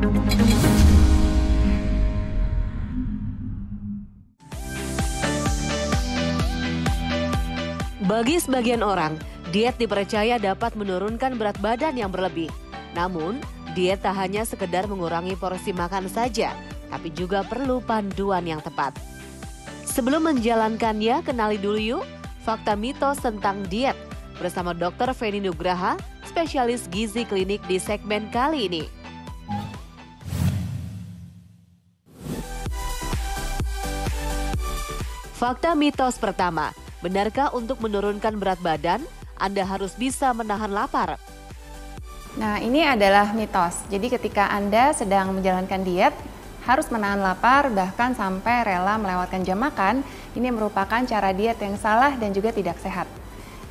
Bagi sebagian orang, diet dipercaya dapat menurunkan berat badan yang berlebih. Namun, diet tak hanya sekedar mengurangi porsi makan saja, tapi juga perlu panduan yang tepat. Sebelum menjalankannya, kenali dulu yuk fakta mitos tentang diet bersama Dr. Feni Nugraha, spesialis gizi klinik di segmen kali ini. Fakta mitos pertama, benarkah untuk menurunkan berat badan, Anda harus bisa menahan lapar? Nah, ini adalah mitos. Jadi ketika Anda sedang menjalankan diet, harus menahan lapar bahkan sampai rela melewatkan jam makan, ini merupakan cara diet yang salah dan juga tidak sehat.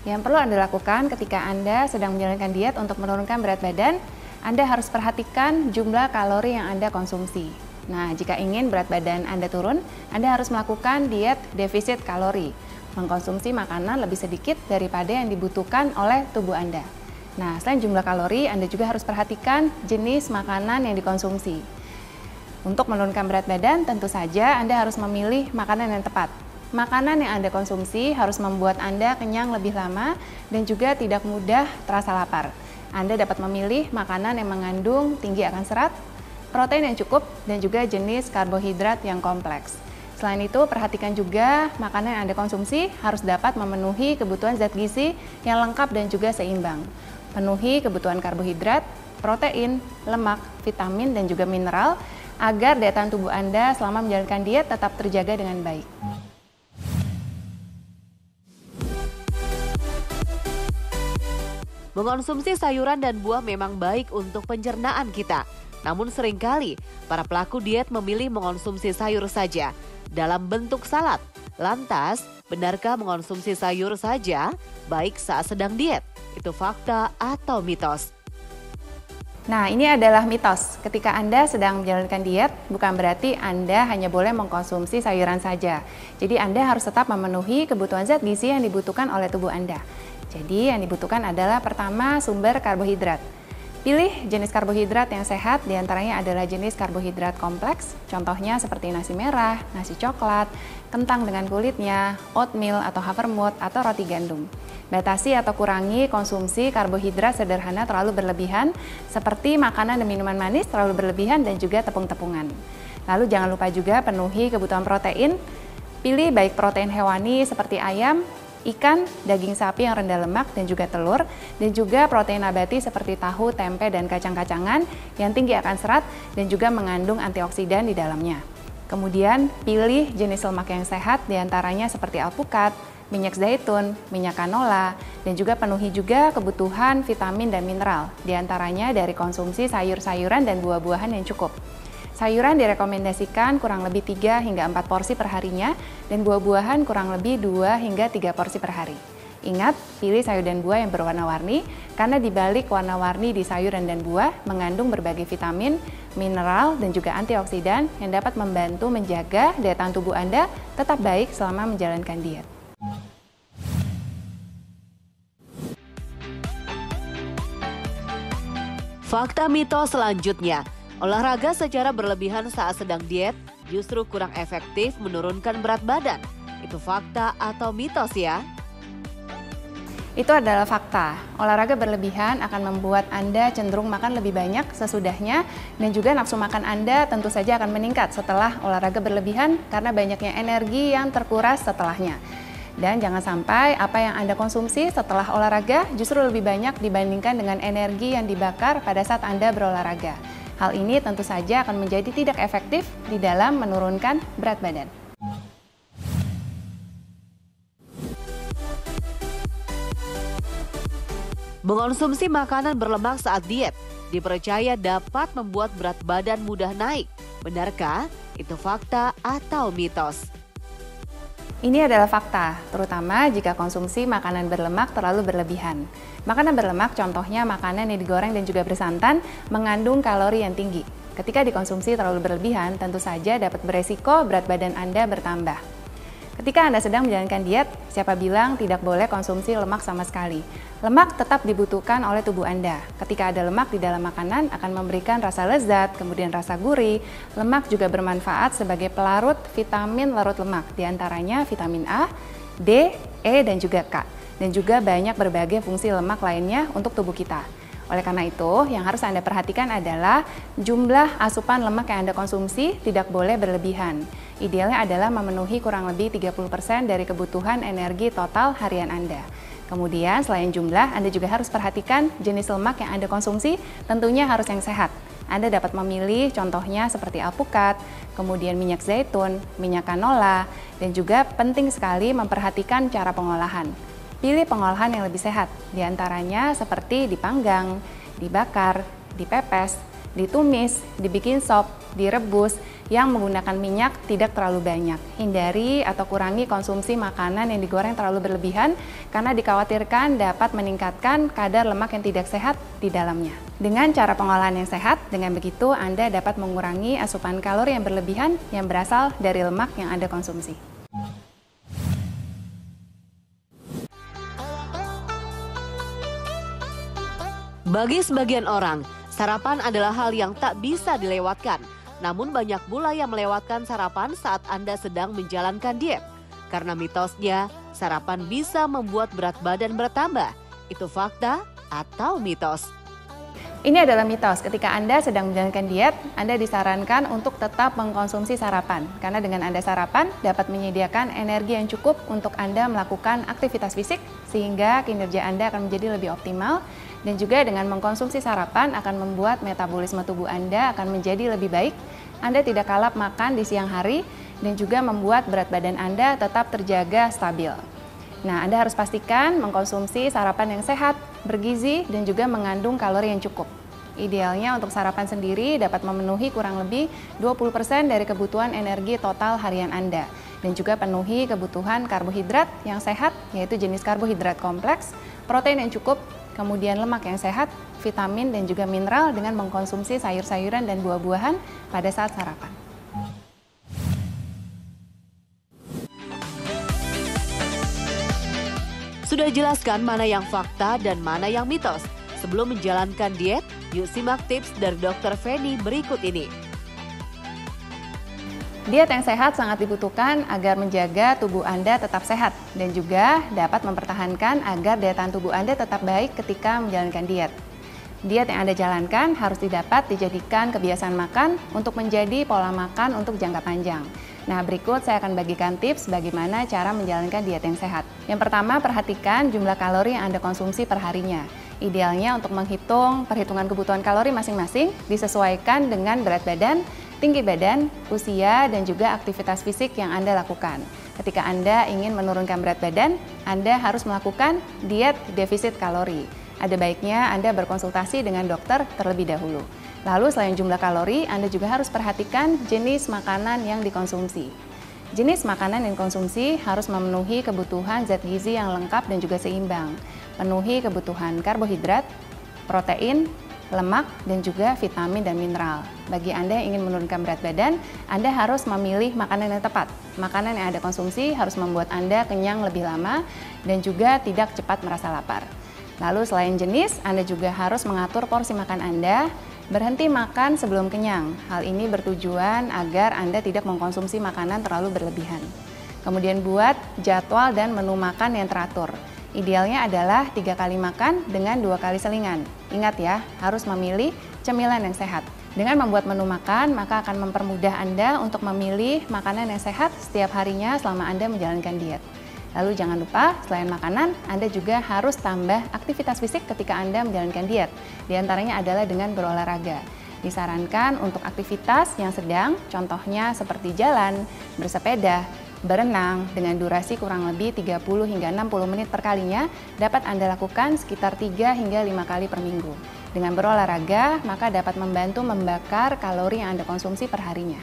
Yang perlu Anda lakukan ketika Anda sedang menjalankan diet untuk menurunkan berat badan, Anda harus perhatikan jumlah kalori yang Anda konsumsi. Nah, jika ingin berat badan Anda turun, Anda harus melakukan diet defisit kalori, mengkonsumsi makanan lebih sedikit daripada yang dibutuhkan oleh tubuh Anda. Nah, selain jumlah kalori, Anda juga harus perhatikan jenis makanan yang dikonsumsi. Untuk menurunkan berat badan, tentu saja Anda harus memilih makanan yang tepat. Makanan yang Anda konsumsi harus membuat Anda kenyang lebih lama dan juga tidak mudah terasa lapar. Anda dapat memilih makanan yang mengandung tinggi akan serat, protein yang cukup, dan juga jenis karbohidrat yang kompleks. Selain itu, perhatikan juga makanan yang Anda konsumsi harus dapat memenuhi kebutuhan zat gizi yang lengkap dan juga seimbang. Penuhi kebutuhan karbohidrat, protein, lemak, vitamin, dan juga mineral agar daya tahan tubuh Anda selama menjalankan diet tetap terjaga dengan baik. Mengonsumsi sayuran dan buah memang baik untuk pencernaan kita. Namun seringkali para pelaku diet memilih mengonsumsi sayur saja dalam bentuk salad. Lantas, benarkah mengonsumsi sayur saja baik saat sedang diet? Itu fakta atau mitos? Nah, ini adalah mitos. Ketika Anda sedang menjalankan diet, bukan berarti Anda hanya boleh mengkonsumsi sayuran saja. Jadi Anda harus tetap memenuhi kebutuhan zat gizi yang dibutuhkan oleh tubuh Anda. Jadi yang dibutuhkan adalah pertama sumber karbohidrat. Pilih jenis karbohidrat yang sehat, diantaranya adalah jenis karbohidrat kompleks, contohnya seperti nasi merah, nasi coklat, kentang dengan kulitnya, oatmeal atau havermut, atau roti gandum. Batasi atau kurangi konsumsi karbohidrat sederhana terlalu berlebihan, seperti makanan dan minuman manis terlalu berlebihan dan juga tepung-tepungan. Lalu jangan lupa juga penuhi kebutuhan protein, pilih baik protein hewani seperti ayam, ikan, daging sapi yang rendah lemak dan juga telur, dan juga protein nabati seperti tahu, tempe, dan kacang-kacangan yang tinggi akan serat dan juga mengandung antioksidan di dalamnya. Kemudian pilih jenis lemak yang sehat, diantaranya seperti alpukat, minyak zaitun, minyak canola, dan juga penuhi juga kebutuhan vitamin dan mineral, diantaranya dari konsumsi sayur-sayuran dan buah-buahan yang cukup. Sayuran direkomendasikan kurang lebih 3 hingga 4 porsi per harinya, dan buah-buahan kurang lebih 2 hingga 3 porsi per hari. Ingat, pilih sayur dan buah yang berwarna-warni, karena di balik warna-warni di sayuran dan buah mengandung berbagai vitamin, mineral, dan juga antioksidan yang dapat membantu menjaga daya tahan tubuh Anda tetap baik selama menjalankan diet. Fakta mitos selanjutnya, olahraga secara berlebihan saat sedang diet justru kurang efektif menurunkan berat badan. Itu fakta atau mitos ya? Itu adalah fakta. Olahraga berlebihan akan membuat Anda cenderung makan lebih banyak sesudahnya, dan juga nafsu makan Anda tentu saja akan meningkat setelah olahraga berlebihan karena banyaknya energi yang terkuras setelahnya. Dan jangan sampai apa yang Anda konsumsi setelah olahraga justru lebih banyak dibandingkan dengan energi yang dibakar pada saat Anda berolahraga. Hal ini tentu saja akan menjadi tidak efektif di dalam menurunkan berat badan. Mengonsumsi makanan berlemak saat diet dipercaya dapat membuat berat badan mudah naik. Benarkah? Itu fakta atau mitos? Ini adalah fakta, terutama jika konsumsi makanan berlemak terlalu berlebihan. Makanan berlemak, contohnya makanan yang digoreng dan juga bersantan, mengandung kalori yang tinggi. Ketika dikonsumsi terlalu berlebihan, tentu saja dapat beresiko berat badan Anda bertambah. Ketika Anda sedang menjalankan diet, siapa bilang tidak boleh konsumsi lemak sama sekali? Lemak tetap dibutuhkan oleh tubuh Anda. Ketika ada lemak di dalam makanan akan memberikan rasa lezat, kemudian rasa gurih. Lemak juga bermanfaat sebagai pelarut vitamin larut lemak, diantaranya vitamin A, D, E, dan juga K. Dan juga banyak berbagai fungsi lemak lainnya untuk tubuh kita. Oleh karena itu, yang harus Anda perhatikan adalah jumlah asupan lemak yang Anda konsumsi tidak boleh berlebihan. Idealnya adalah memenuhi kurang lebih 30% dari kebutuhan energi total harian Anda. Kemudian, selain jumlah, Anda juga harus perhatikan jenis lemak yang Anda konsumsi tentunya harus yang sehat. Anda dapat memilih contohnya seperti alpukat, kemudian minyak zaitun, minyak canola, dan juga penting sekali memperhatikan cara pengolahan. Pilih pengolahan yang lebih sehat, diantaranya seperti dipanggang, dibakar, dipepes, ditumis, dibikin sop, direbus, yang menggunakan minyak tidak terlalu banyak. Hindari atau kurangi konsumsi makanan yang digoreng terlalu berlebihan karena dikhawatirkan dapat meningkatkan kadar lemak yang tidak sehat di dalamnya. Dengan cara pengolahan yang sehat, dengan begitu Anda dapat mengurangi asupan kalori yang berlebihan yang berasal dari lemak yang Anda konsumsi. Bagi sebagian orang, sarapan adalah hal yang tak bisa dilewatkan. Namun banyak pula yang melewatkan sarapan saat Anda sedang menjalankan diet. Karena mitosnya, sarapan bisa membuat berat badan bertambah. Itu fakta atau mitos? Ini adalah mitos. Ketika Anda sedang menjalankan diet, Anda disarankan untuk tetap mengkonsumsi sarapan. Karena dengan Anda sarapan, dapat menyediakan energi yang cukup untuk Anda melakukan aktivitas fisik, sehingga kinerja Anda akan menjadi lebih optimal. Dan juga dengan mengkonsumsi sarapan akan membuat metabolisme tubuh Anda akan menjadi lebih baik. Anda tidak kalap makan di siang hari, dan juga membuat berat badan Anda tetap terjaga stabil. Nah, Anda harus pastikan mengkonsumsi sarapan yang sehat, bergizi, dan juga mengandung kalori yang cukup. Idealnya untuk sarapan sendiri dapat memenuhi kurang lebih 20% dari kebutuhan energi total harian Anda. Dan juga penuhi kebutuhan karbohidrat yang sehat, yaitu jenis karbohidrat kompleks, protein yang cukup, kemudian lemak yang sehat, vitamin, dan juga mineral dengan mengkonsumsi sayur-sayuran dan buah-buahan pada saat sarapan. Sudah jelaskan mana yang fakta dan mana yang mitos. Sebelum menjalankan diet, yuk simak tips dari Dr. Feni berikut ini. Diet yang sehat sangat dibutuhkan agar menjaga tubuh Anda tetap sehat dan juga dapat mempertahankan agar daya tahan tubuh Anda tetap baik ketika menjalankan diet. Diet yang Anda jalankan harus dijadikan kebiasaan makan untuk menjadi pola makan untuk jangka panjang. Nah, berikut saya akan bagikan tips bagaimana cara menjalankan diet yang sehat. Yang pertama, perhatikan jumlah kalori yang Anda konsumsi per harinya. Idealnya untuk menghitung perhitungan kebutuhan kalori masing-masing disesuaikan dengan berat badan, tinggi badan, usia, dan juga aktivitas fisik yang Anda lakukan. Ketika Anda ingin menurunkan berat badan, Anda harus melakukan diet defisit kalori. Ada baiknya Anda berkonsultasi dengan dokter terlebih dahulu. Lalu selain jumlah kalori, Anda juga harus perhatikan jenis makanan yang dikonsumsi. Jenis makanan yang dikonsumsi harus memenuhi kebutuhan zat gizi yang lengkap dan juga seimbang. Penuhi kebutuhan karbohidrat, protein, lemak, dan juga vitamin dan mineral. Bagi Anda yang ingin menurunkan berat badan, Anda harus memilih makanan yang tepat. Makanan yang Anda konsumsi harus membuat Anda kenyang lebih lama dan juga tidak cepat merasa lapar. Lalu selain jenis, Anda juga harus mengatur porsi makan Anda, berhenti makan sebelum kenyang. Hal ini bertujuan agar Anda tidak mengkonsumsi makanan terlalu berlebihan. Kemudian buat jadwal dan menu makan yang teratur. Idealnya adalah 3 kali makan dengan 2 kali selingan. Ingat ya, harus memilih cemilan yang sehat. Dengan membuat menu makan, maka akan mempermudah Anda untuk memilih makanan yang sehat setiap harinya selama Anda menjalankan diet. Lalu jangan lupa, selain makanan, Anda juga harus tambah aktivitas fisik ketika Anda menjalankan diet. Di antaranya adalah dengan berolahraga. Disarankan untuk aktivitas yang sedang, contohnya seperti jalan, bersepeda, berenang dengan durasi kurang lebih 30 hingga 60 menit per kalinya dapat Anda lakukan sekitar 3 hingga 5 kali per minggu. Dengan berolahraga, maka dapat membantu membakar kalori yang Anda konsumsi per harinya.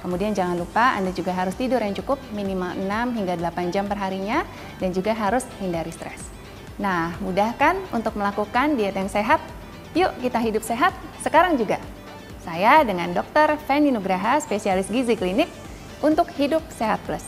Kemudian jangan lupa Anda juga harus tidur yang cukup minimal 6 hingga 8 jam per harinya dan juga harus hindari stres. Nah, mudah kan untuk melakukan diet yang sehat? Yuk kita hidup sehat sekarang juga. Saya dengan Dr. Feni Nugraha, spesialis gizi klinik untuk Hidup Sehat Plus.